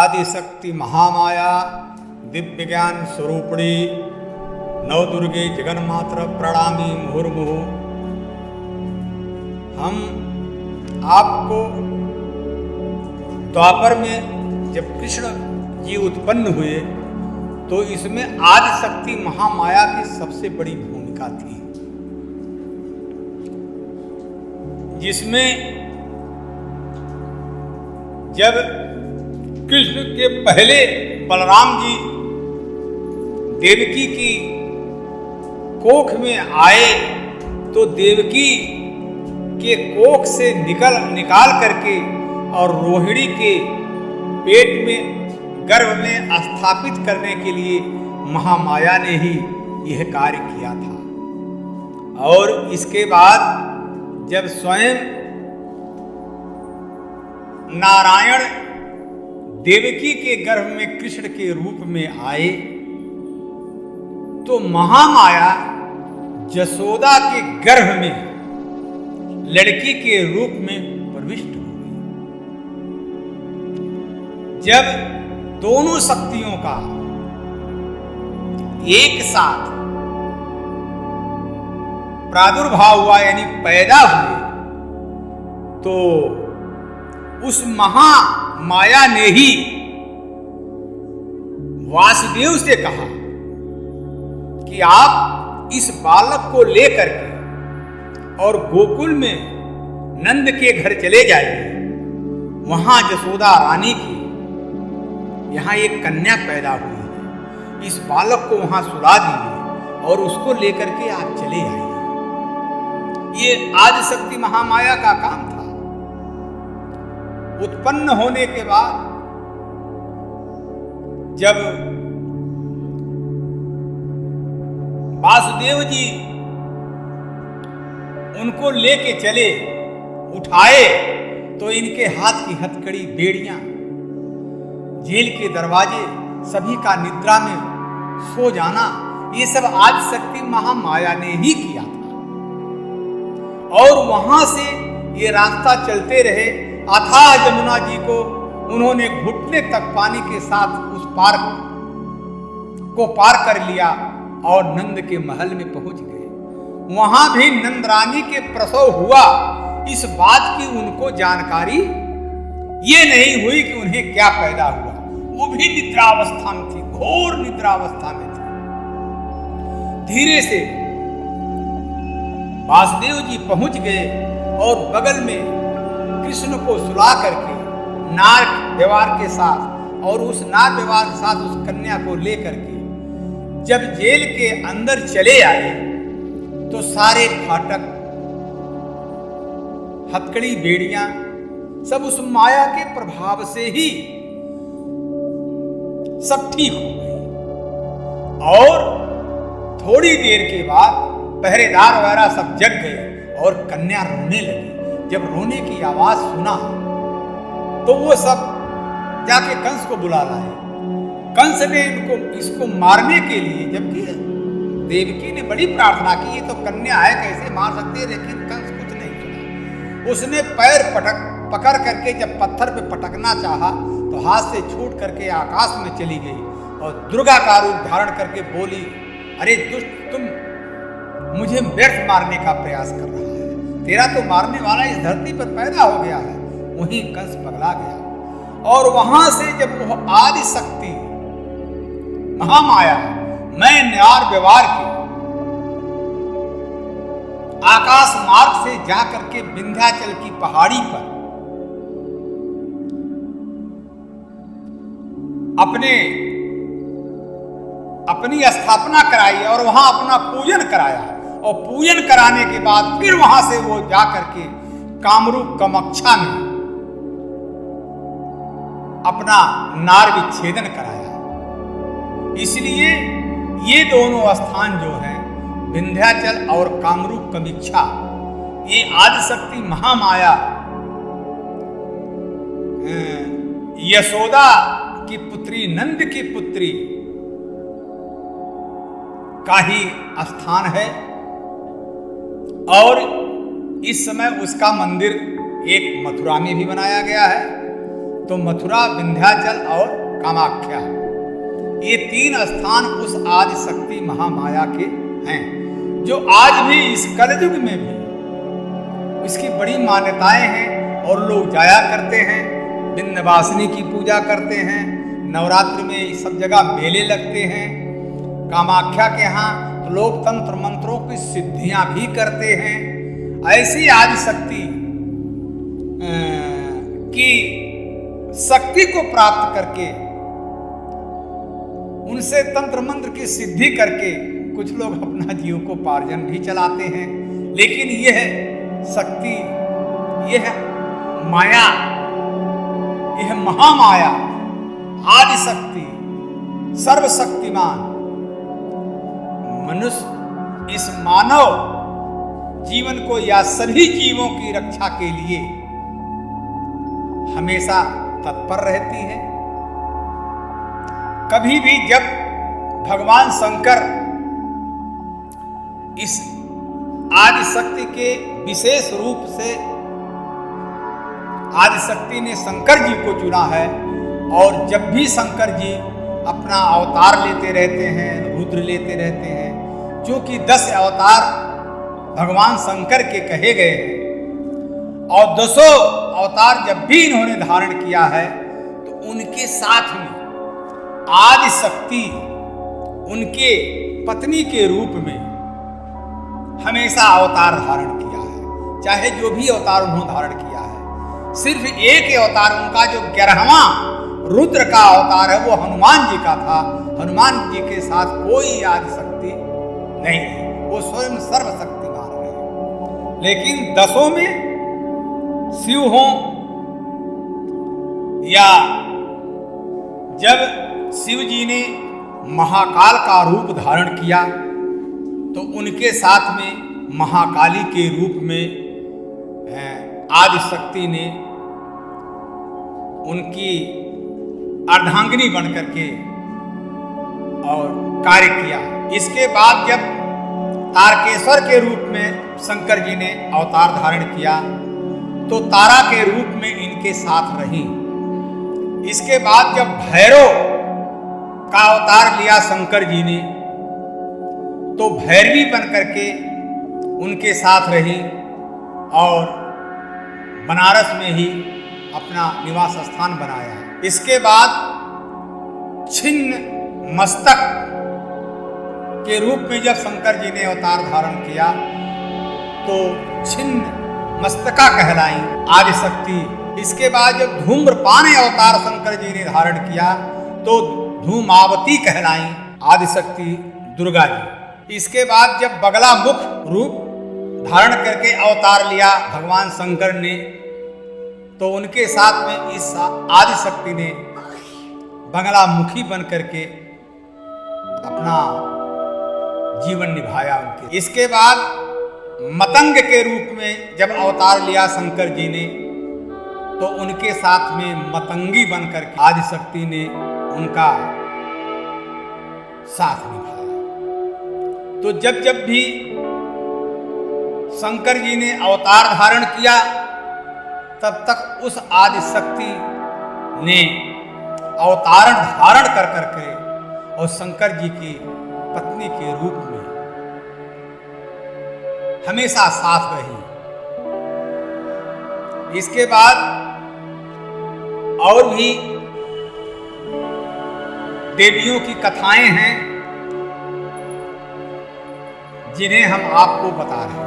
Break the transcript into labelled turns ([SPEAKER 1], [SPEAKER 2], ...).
[SPEAKER 1] आदिशक्ति महामाया दिव्य ज्ञान स्वरूपिणी नवदुर्गे जगन्मात्र प्रणामी मुहुर्मुहु। हम आपको द्वापर में जब कृष्ण जी उत्पन्न हुए तो इसमें आदिशक्ति महामाया की सबसे बड़ी भूमिका थी, जिसमें जब कृष्ण के पहले बलराम जी देवकी की कोख में आए तो देवकी के कोख से निकाल करके और रोहिणी के पेट में गर्भ में स्थापित करने के लिए महामाया ने ही यह कार्य किया था। और इसके बाद जब स्वयं नारायण देवकी के गर्भ में कृष्ण के रूप में आए तो महामाया जसोदा के गर्भ में लड़की के रूप में प्रविष्ट हो गई। जब दोनों शक्तियों का एक साथ प्रादुर्भाव हुआ यानी पैदा हुए तो उस महामाया ने ही वासुदेव से कहा कि आप इस बालक को लेकर के और गोकुल में नंद के घर चले जाइए। वहां जसोदा रानी की यहाँ एक कन्या पैदा हुई है, इस बालक को वहां सुला दीजिए और उसको लेकर के आप चले आइए। ये आदिशक्ति महामाया का काम था। उत्पन्न होने के बाद जब वासुदेव जी उनको लेके चले उठाए तो इनके हाथ की हथकड़ी बेड़ियां जेल के दरवाजे सभी का निद्रा में सो जाना ये सब आदिशक्ति महामाया ने ही किया था। और वहां से ये रास्ता चलते रहे अथाह यमुना जी को उन्होंने घुटने तक पानी के साथ उस पार को पार कर लिया और नंद के महल में पहुंच गए। वहां भी नंद रानी के प्रसव हुआ, इस बात की उनको जानकारी ये नहीं हुई कि उन्हें क्या पैदा हुआ। वो भी निद्रावस्था में थी, घोर निद्रावस्था में थी। धीरे से वासुदेव जी पहुंच गए और बगल में कृष्ण को सुला करके नार व्यवहार के साथ और उस नार व्यवहार के साथ उस कन्या को लेकर के जब जेल के अंदर चले आए तो सारे फाटक हथकड़ी बेड़ियां सब उस माया के प्रभाव से ही सब ठीक हो गई। और थोड़ी देर के बाद पहरेदार वगैरह सब जग गए और कन्या रोने लगी। जब रोने की आवाज सुना तो वो सब जाके कंस को बुला लाए। कंस ने इसको मारने के लिए, जबकि देवकी ने बड़ी प्रार्थना की, ये तो कन्या है कैसे मार सकते हैं, लेकिन कंस कुछ नहीं सुना। उसने पैर पकड़ करके जब पत्थर पे पटकना चाहा तो हाथ से छूट करके आकाश में चली गई और दुर्गा का रूप धारण करके बोली, अरे दुष्ट, तुम मुझे व्यर्थ मारने का प्रयास कर रहा है, तेरा तो मारने वाला इस धरती पर पैदा हो गया है। वहीं कंस पगला गया। और वहां से जब वह आदिशक्ति महामाया मैं न्यार व्यवहार की आकाश मार्ग से जाकर के विंध्याचल की पहाड़ी पर अपनी स्थापना कराई और वहां अपना पूजन कराया। और पूजन कराने के बाद फिर वहां से वो जाकर के कामरूप कामाख्या में अपना नार विच्छेदन कराया। इसलिए ये दोनों स्थान जो हैं विंध्याचल और कामरूप कामाख्या, ये आदिशक्ति महामाया यशोदा की पुत्री नंद की पुत्री का ही स्थान है। और इस समय उसका मंदिर एक मथुरा में भी बनाया गया है तो मथुरा, विंध्याचल और कामाख्या, ये 3 स्थान उस आदि शक्ति महामाया के हैं, जो आज भी इस कलयुग में भी इसकी बड़ी मान्यताएं हैं और लोग जाया करते हैं, विंध्यवासिनी की पूजा करते हैं। नवरात्रि में सब जगह मेले लगते हैं। कामाख्या के यहाँ तो लोग तंत्र मंत्रों की सिद्धियां भी करते हैं। ऐसी आदि शक्ति की शक्ति को प्राप्त करके, उनसे तंत्र मंत्र की सिद्धि करके कुछ लोग अपना जीविकोपार्जन भी चलाते हैं। लेकिन यह शक्ति, यह माया, यह महामाया, आदि शक्ति, सर्वशक्तिमान मनुष्य इस मानव जीवन को या सभी जीवों की रक्षा के लिए हमेशा तत्पर रहती है। कभी भी जब भगवान शंकर इस आदि शक्ति के विशेष रूप से, आदि शक्ति ने शंकर जी को चुना है, और जब भी शंकर जी अपना अवतार लेते रहते हैं, रुद्र लेते रहते हैं, क्योंकि 10 अवतार भगवान शंकर के कहे गए हैं, और 10 अवतार जब भी इन्होंने धारण किया है तो उनके साथ में आदि शक्ति उनके पत्नी के रूप में हमेशा अवतार धारण किया है। चाहे जो भी अवतार उन्होंने धारण किया है, सिर्फ एक अवतार उनका जो 11वां रुद्र का अवतार है वो हनुमान जी का था। हनुमान जी के साथ कोई आदि शक्ति नहीं है, वो स्वयं सर्वशक्तिमान है। लेकिन 10 में शिव हों, या जब शिव जी ने महाकाल का रूप धारण किया तो उनके साथ में महाकाली के रूप में आदि शक्ति ने उनकी अर्धांगिनी बनकर के और कार्य किया। इसके बाद जब तारकेश्वर के रूप में शंकर जी ने अवतार धारण किया तो तारा के रूप में इनके साथ रही। इसके बाद जब भैरव का अवतार लिया शंकर जी ने तो भैरवी बन करके उनके साथ रही, और बनारस में ही अपना निवास स्थान बनाया। इसके बाद छिन्न मस्तक के रूप में जब शंकर जी ने अवतार धारण किया तो छिन्न मस्तका कहलाई आदि शक्ति। इसके बाद जब धूम्रपान अवतार शंकर जी ने धारण किया तो धूमावती कहलाई आदि शक्ति दुर्गा जी। इसके बाद जब बगला मुख रूप धारण करके अवतार लिया भगवान शंकर ने तो उनके साथ में इस आदि शक्ति ने बगला मुखी बन करके अपना जीवन निभाया उनके। इसके बाद मतंग के रूप में जब अवतार लिया शंकर जी ने तो उनके साथ में मतंगी बनकर के आदि शक्ति ने उनका साथ निभाया। तो जब जब भी शंकर जी ने अवतार धारण किया तब तक उस आदि शक्ति ने अवतारण धारण कर करके और शंकर जी की पत्नी के रूप में हमेशा साथ रही। इसके बाद और भी देवियों की कथाएं हैं जिन्हें हम आपको बता रहे हैं।